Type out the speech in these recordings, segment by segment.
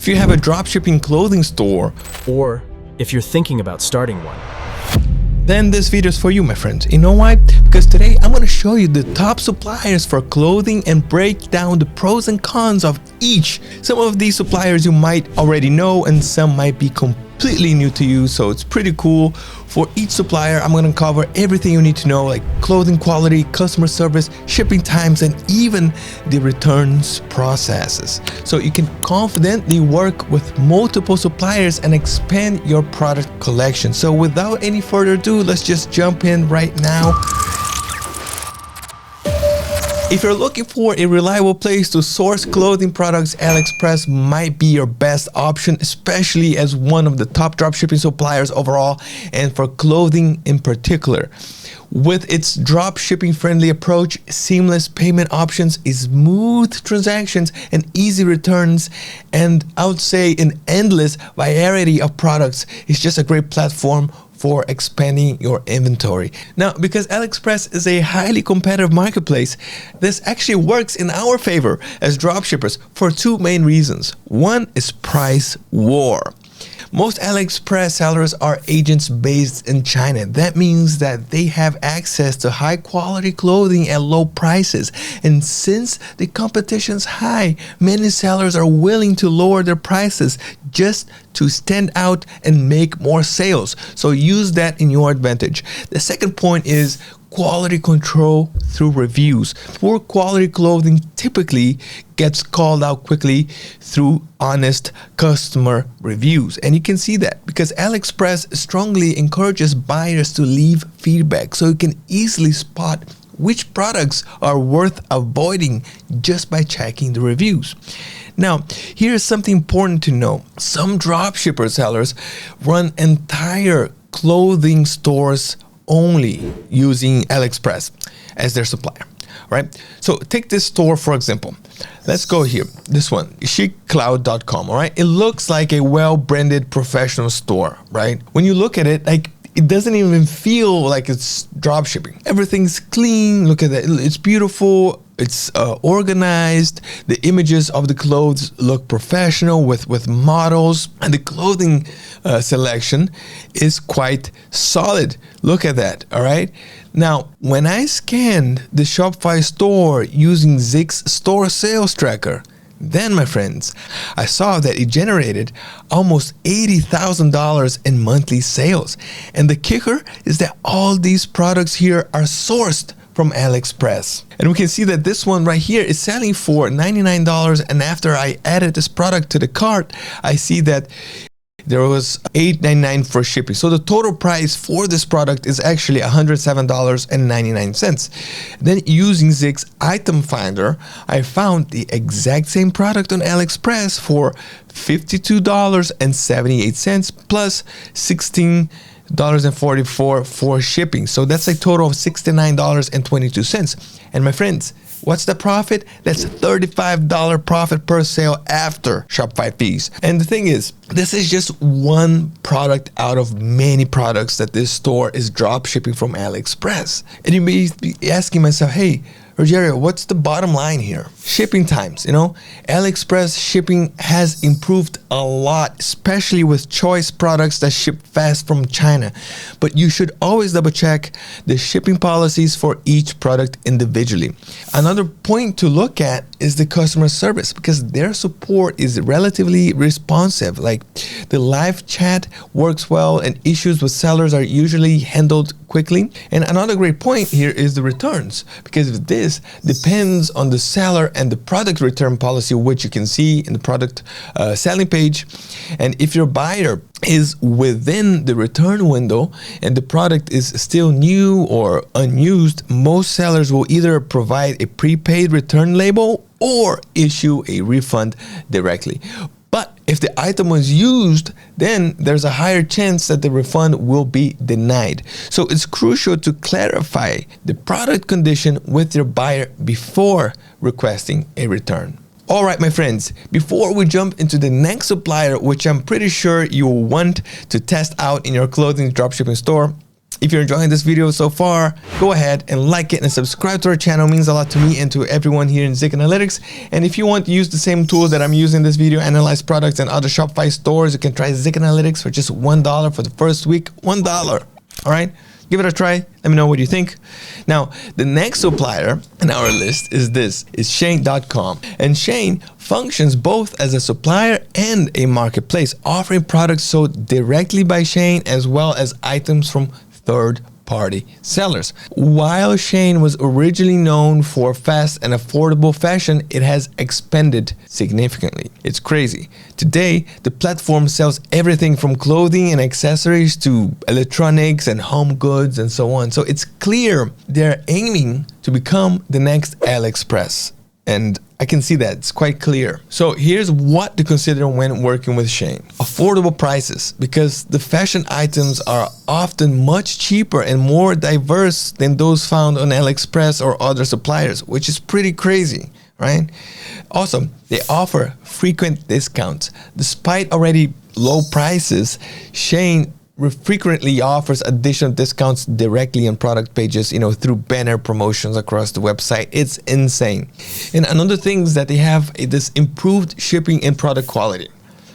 If you have a dropshipping clothing store, or if you're thinking about starting one, then this video is for you, my friends. You know why? Because today I'm going to show you the top suppliers for clothing and break down the pros and cons of each. Some of these suppliers you might already know and some might be completely new to you, so it's pretty cool. For each supplier, I'm going to cover everything you need to know, like clothing quality, customer service, shipping times, and even the returns processes. So you can confidently work with multiple suppliers and expand your product collection. So without any further ado, let's just jump in right now. If you're looking for a reliable place to source clothing products, AliExpress might be your best option, especially as one of the top dropshipping suppliers overall and for clothing in particular. With its dropshipping friendly approach, seamless payment options, smooth transactions, and easy returns, and I would say an endless variety of products, it's just a great platform for expanding your inventory. Now, because AliExpress is a highly competitive marketplace, this actually works in our favor as dropshippers for two main reasons. One is price war. Most AliExpress sellers are agents based in China. That means that they have access to high quality clothing at low prices. And since the competition's high, many sellers are willing to lower their prices just to stand out and make more sales. So use that in your advantage. The second point is quality control through reviews. Poor quality clothing typically gets called out quickly through honest customer reviews. And you can see that because AliExpress strongly encourages buyers to leave feedback, so you can easily spot which products are worth avoiding just by checking the reviews. Now, here's something important to know. Some dropshipper sellers run entire clothing stores only using AliExpress as their supplier, right? So take this store, for example. Let's go here. This one, chiccloud.com, all right? It looks like a well-branded professional store, right? When you look at it, like, it doesn't even feel like it's dropshipping. Everything's clean. Look at that. It's beautiful. It's organized. The images of the clothes look professional with models, and the clothing selection is quite solid. Look at that. All right. Now, when I scanned the Shopify store using Zig's store sales tracker, then, my friends, I saw that it generated almost $80,000 in monthly sales. And the kicker is that all these products here are sourced from AliExpress. And we can see that this one right here is selling for $99. And after I added this product to the cart, I see that there was $8.99 for shipping. So the total price for this product is actually $107.99. Then using Zig's item finder, I found the exact same product on AliExpress for $52.78 plus $16.44 for shipping. So that's a total of $69.22. And my friends, what's the profit? That's $35 profit per sale after Shopify fees. And the thing is, this is just one product out of many products that this store is drop shipping from AliExpress. And you may be asking myself, hey, Rogerio, what's the bottom line here? Shipping times, AliExpress shipping has improved a lot, especially with choice products that ship fast from China. But you should always double check the shipping policies for each product individually. Another point to look at is the customer service, because their support is relatively responsive. Like, the live chat works well and issues with sellers are usually handled quickly. And another great point here is the returns, because this depends on the seller and the product return policy, which you can see in the product selling page. And if your buyer is within the return window and the product is still new or unused, most sellers will either provide a prepaid return label or issue a refund directly. But if the item was used, then there's a higher chance that the refund will be denied. So it's crucial to clarify the product condition with your buyer before requesting a return. All right, my friends, before we jump into the next supplier, which I'm pretty sure you will want to test out in your clothing dropshipping store, If you're enjoying this video so far, go ahead and like it and subscribe to our channel. It means a lot to me and to everyone here in Zik Analytics. And if you want to use the same tools that I'm using in this video, analyze products and other Shopify stores, you can try Zik Analytics for just $1 for the first week. $1. All right? Give it a try. Let me know what you think. Now, the next supplier in our list is Shein.com. And Shein functions both as a supplier and a marketplace, offering products sold directly by Shein as well as items from third-party sellers. While Shein was originally known for fast and affordable fashion, it has expanded significantly. It's crazy. Today, the platform sells everything from clothing and accessories to electronics and home goods and so on. So it's clear they're aiming to become the next AliExpress. And I can see that it's quite clear. So here's what to consider when working with Shein. Affordable prices, because the fashion items are often much cheaper and more diverse than those found on AliExpress or other suppliers, which is pretty crazy, right? Also, they offer frequent discounts. Despite already low prices, Shein frequently offers additional discounts directly on product pages, through banner promotions across the website. It's insane. And another thing is that they have this improved shipping and product quality.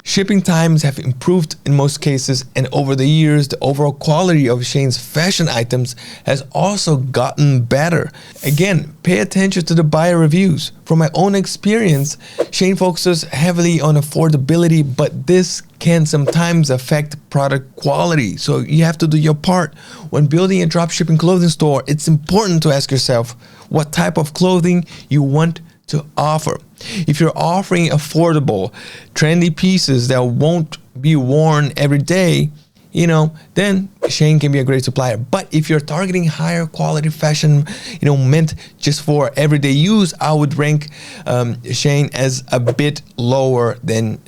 Shipping times have improved in most cases, and over the years, the overall quality of Shein's fashion items has also gotten better. Again, pay attention to the buyer reviews. From my own experience, Shein focuses heavily on affordability, but this can sometimes affect product quality. So you have to do your part. When building a dropshipping clothing store, it's important to ask yourself what type of clothing you want to offer. If you're offering affordable, trendy pieces that won't be worn every day, then Shein can be a great supplier. But if you're targeting higher quality fashion, meant just for everyday use, I would rank Shein as a bit lower than,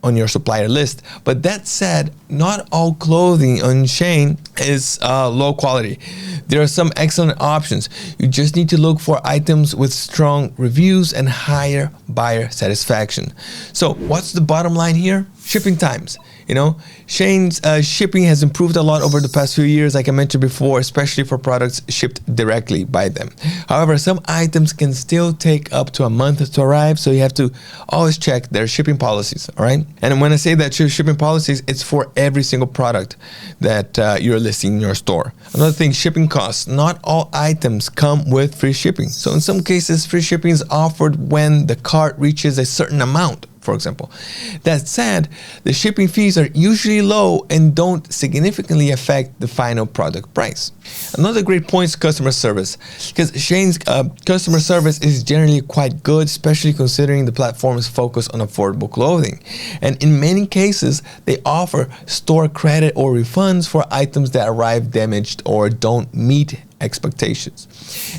on your supplier list. But that said, not all clothing on Shein is low quality. There are some excellent options. You just need to look for items with strong reviews and higher buyer satisfaction. So what's the bottom line here? Shipping times. Shein's shipping has improved a lot over the past few years, like I mentioned before, especially for products shipped directly by them. However, some items can still take up to a month to arrive, so you have to always check their shipping policies, all right? And when I say that shipping policies, it's for every single product that you're listing in your store. Another thing, shipping costs. Not all items come with free shipping. So in some cases, free shipping is offered when the cart reaches a certain amount, for example. That said, the shipping fees are usually low and don't significantly affect the final product price. Another great point is customer service, because Shein's customer service is generally quite good, especially considering the platform's focus on affordable clothing. And in many cases, they offer store credit or refunds for items that arrive damaged or don't meet expectations.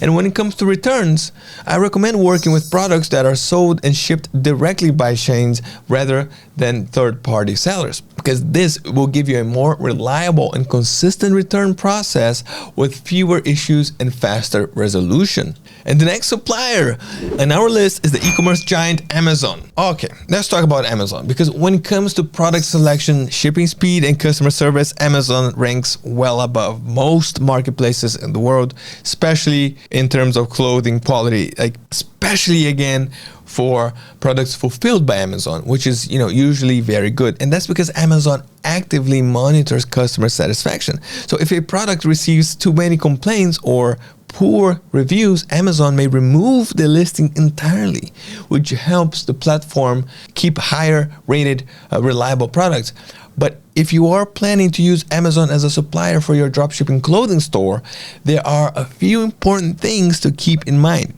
And when it comes to returns, I recommend working with products that are sold and shipped directly by Shein rather than third-party sellers, because this will give you a more reliable and consistent return process with fewer issues and faster resolution. And the next supplier on our list is the e-commerce giant Amazon. Okay, let's talk about Amazon, because when it comes to product selection, shipping speed, and customer service, Amazon ranks well above most marketplaces in the world, especially in terms of clothing quality, especially again for products fulfilled by Amazon, which is usually very good. And that's because Amazon actively monitors customer satisfaction. So if a product receives too many complaints or poor reviews, Amazon may remove the listing entirely, which helps the platform keep higher rated, reliable products. But if you are planning to use Amazon as a supplier for your dropshipping clothing store, there are a few important things to keep in mind.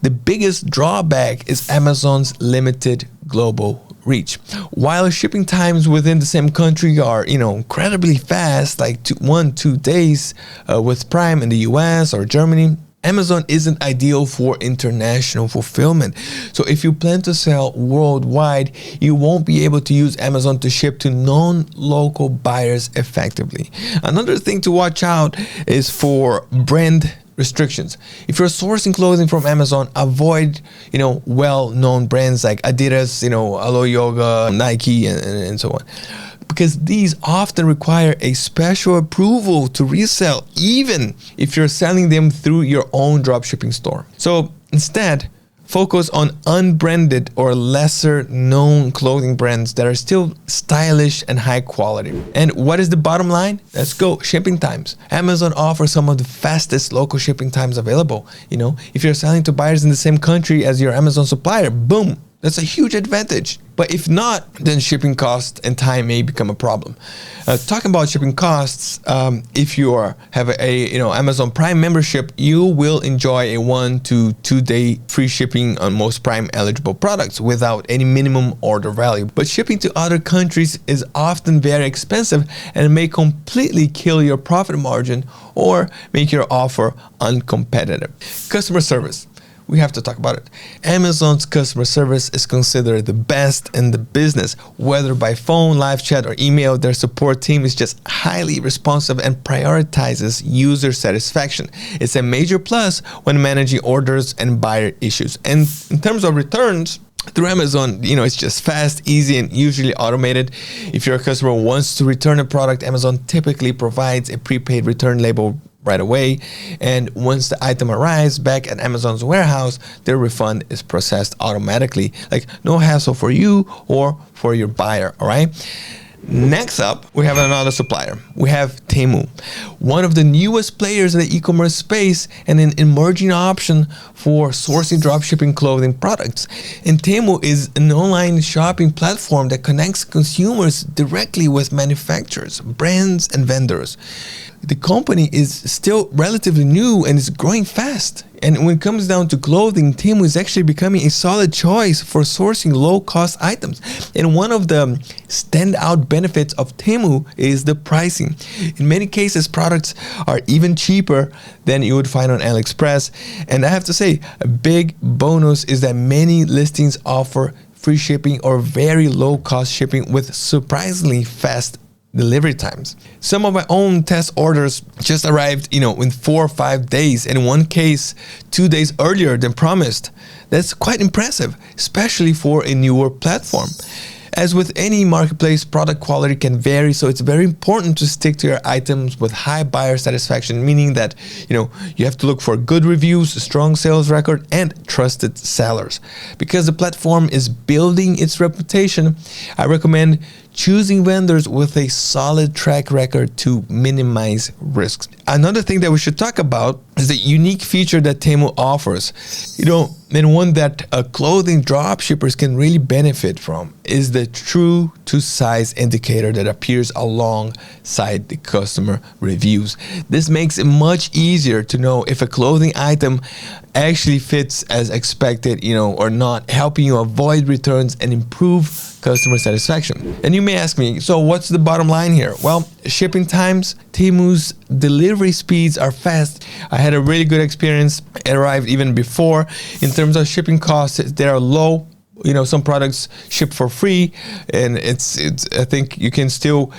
The biggest drawback is Amazon's limited global reach. While shipping times within the same country are, incredibly fast, like 1-2 days with Prime in the US or Germany, Amazon isn't ideal for international fulfillment. So if you plan to sell worldwide, you won't be able to use Amazon to ship to non-local buyers effectively. Another thing to watch out is for brand restrictions. If you're sourcing clothing from Amazon, avoid, well-known brands like Adidas, Alo Yoga, Nike, and so on. because these often require a special approval to resell, even if you're selling them through your own dropshipping store. So instead, focus on unbranded or lesser known clothing brands that are still stylish and high quality. And what is the bottom line? Let's go. Shipping times. Amazon offers some of the fastest local shipping times available. If you're selling to buyers in the same country as your Amazon supplier, boom, that's a huge advantage. But if not, then shipping costs and time may become a problem. Talking about shipping costs, if you have a Amazon Prime membership, you will enjoy a 1 to 2 day free shipping on most Prime eligible products without any minimum order value. But shipping to other countries is often very expensive and may completely kill your profit margin or make your offer uncompetitive. Customer service. We have to talk about it. Amazon's customer service is considered the best in the business. Whether by phone, live chat, or email, their support team is just highly responsive and prioritizes user satisfaction. It's a major plus when managing orders and buyer issues. And in terms of returns, through Amazon, it's just fast, easy, and usually automated. If your customer wants to return a product, Amazon typically provides a prepaid return label right away, and once the item arrives back at Amazon's warehouse, their refund is processed automatically. Like, no hassle for you or for your buyer. All right. Next up, we have another supplier. We have Temu, one of the newest players in the e-commerce space and an emerging option for sourcing dropshipping clothing products. And Temu is an online shopping platform that connects consumers directly with manufacturers, brands, and vendors. The company is still relatively new and is growing fast. And when it comes down to clothing, Temu is actually becoming a solid choice for sourcing low-cost items. And one of the standout benefits of Temu is the pricing. In many cases, products are even cheaper than you would find on AliExpress. And I have to say, a big bonus is that many listings offer free shipping or very low-cost shipping with surprisingly fast delivery times. Some of my own test orders just arrived, in 4 or 5 days. In one case, 2 days earlier than promised. That's quite impressive, especially for a newer platform. As with any marketplace, product quality can vary, so it's very important to stick to your items with high buyer satisfaction, meaning that, you have to look for good reviews, strong sales record, and trusted sellers. Because the platform is building its reputation, I recommend choosing vendors with a solid track record to minimize risks. Another thing that we should talk about is the unique feature that Temu offers. And one that clothing dropshippers can really benefit from is the true to size indicator that appears alongside the customer reviews. This makes it much easier to know if a clothing item actually fits as expected, or not, helping you avoid returns and improve customer satisfaction. And you may ask me, so what's the bottom line here? Well, shipping times, Temu's delivery speeds are fast. I had a really good experience. It arrived even before. In terms of shipping costs, they are low. Some products ship for free, and it's I think you can still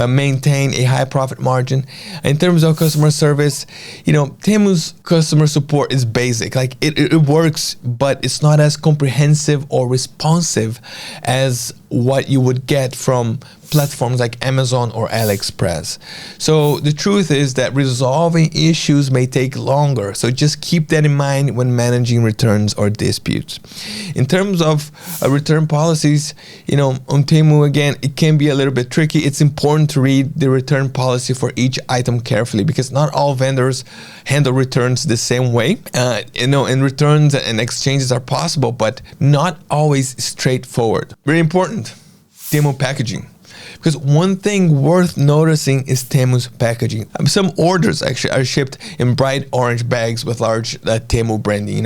maintain a high profit margin. In terms of customer service, Temu's customer support is basic. Like it works, but it's not as comprehensive or responsive as what you would get from platforms like Amazon or AliExpress. So the truth is that resolving issues may take longer. So just keep that in mind when managing returns or disputes. In terms of return policies, on Temu, again, it can be a little bit tricky. It's important to read the return policy for each item carefully because not all vendors handle returns the same way. And returns and exchanges are possible, but not always straightforward. Very important, Temu packaging. Because one thing worth noticing is Temu's packaging. Some orders actually are shipped in bright orange bags with large Temu branding,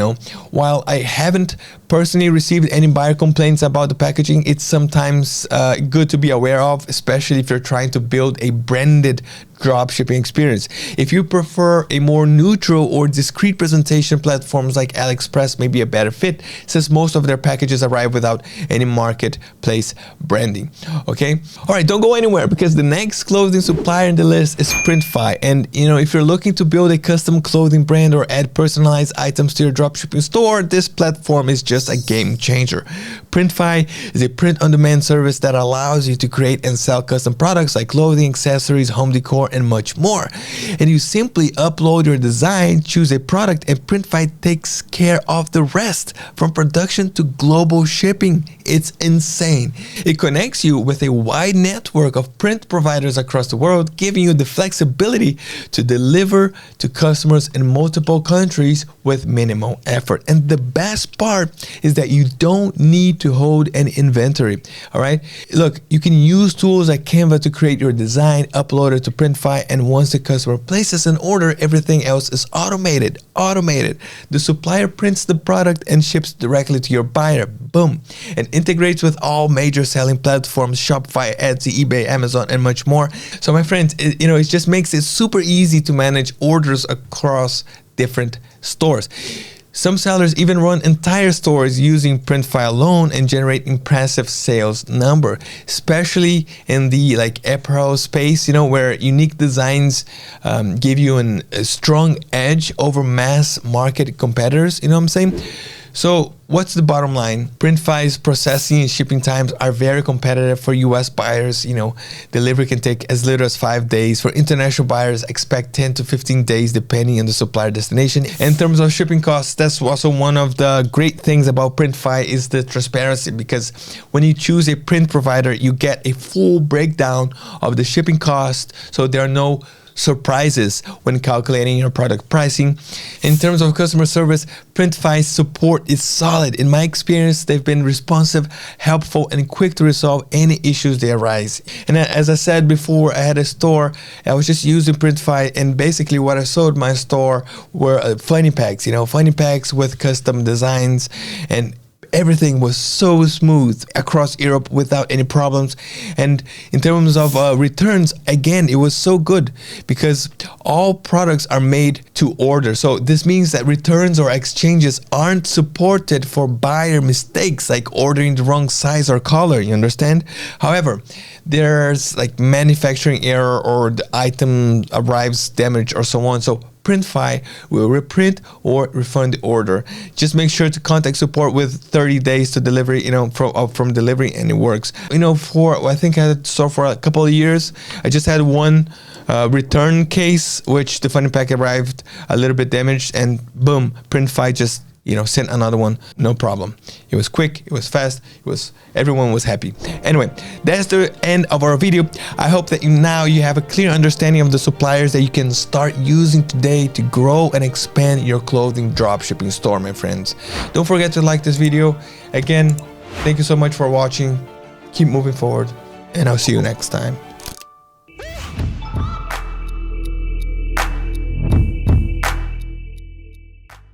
While I haven't personally received any buyer complaints about the packaging, it's sometimes good to be aware of, especially if you're trying to build a branded dropshipping experience. If you prefer a more neutral or discreet presentation, platforms like AliExpress may be a better fit since most of their packages arrive without any marketplace branding. Okay? All right, don't go anywhere because the next clothing supplier in the list is Printify. And if you're looking to build a custom clothing brand or add personalized items to your dropshipping store, this platform is just a game changer. Printify is a print-on-demand service that allows you to create and sell custom products like clothing, accessories, home decor, and much more. And you simply upload your design, choose a product, and Printify takes care of the rest, from production to global shipping. It's insane. It connects you with a wide network of print providers across the world, giving you the flexibility to deliver to customers in multiple countries with minimal effort. And the best part is that you don't need to hold an inventory. All right, look, you can use tools like Canva to create your design, upload it to Printify, and once the customer places an order, everything else is automated. The supplier prints the product and ships directly to your buyer. Boom. And integrates with all major selling platforms: Shopify, Etsy, eBay, Amazon, and much more. So my friends, it just makes it super easy to manage orders across different stores. Some sellers even run entire stores using Printify alone and generate impressive sales number, especially in the apparel space, where unique designs give you a strong edge over mass market competitors. You know what I'm saying? So what's the bottom line? Printify's processing and shipping times are very competitive for US buyers. Delivery can take as little as 5 days. For international buyers, expect 10 to 15 days depending on the supplier destination. In terms of shipping costs, that's also one of the great things about Printify is the transparency, because when you choose a print provider, you get a full breakdown of the shipping cost, so there are no surprises when calculating your product pricing. In terms of customer service, Printify's support is solid. In my experience, they've been responsive, helpful, and quick to resolve any issues that arise. And as I said before, I had a store. I was just using Printify, and basically what I sold in my store were funny packs, funny packs with custom designs, and everything was so smooth across Europe without any problems. And in terms of returns, again, it was so good because all products are made to order. So this means that returns or exchanges aren't supported for buyer mistakes like ordering the wrong size or color, you understand? However, there's manufacturing error or the item arrives damaged or so on. So Printify will reprint or refund the order. Just make sure to contact support with 30 days to delivery, from delivery, and it works. I think I had the store for a couple of years. I just had one return case, which the funny pack arrived a little bit damaged, and boom, Printify just sent another one, no problem. It was quick, it was fast, everyone was happy. Anyway, that's the end of our video. I hope that now you have a clear understanding of the suppliers that you can start using today to grow and expand your clothing dropshipping store, my friends. Don't forget to like this video. Again, thank you so much for watching. Keep moving forward, and I'll see you next time.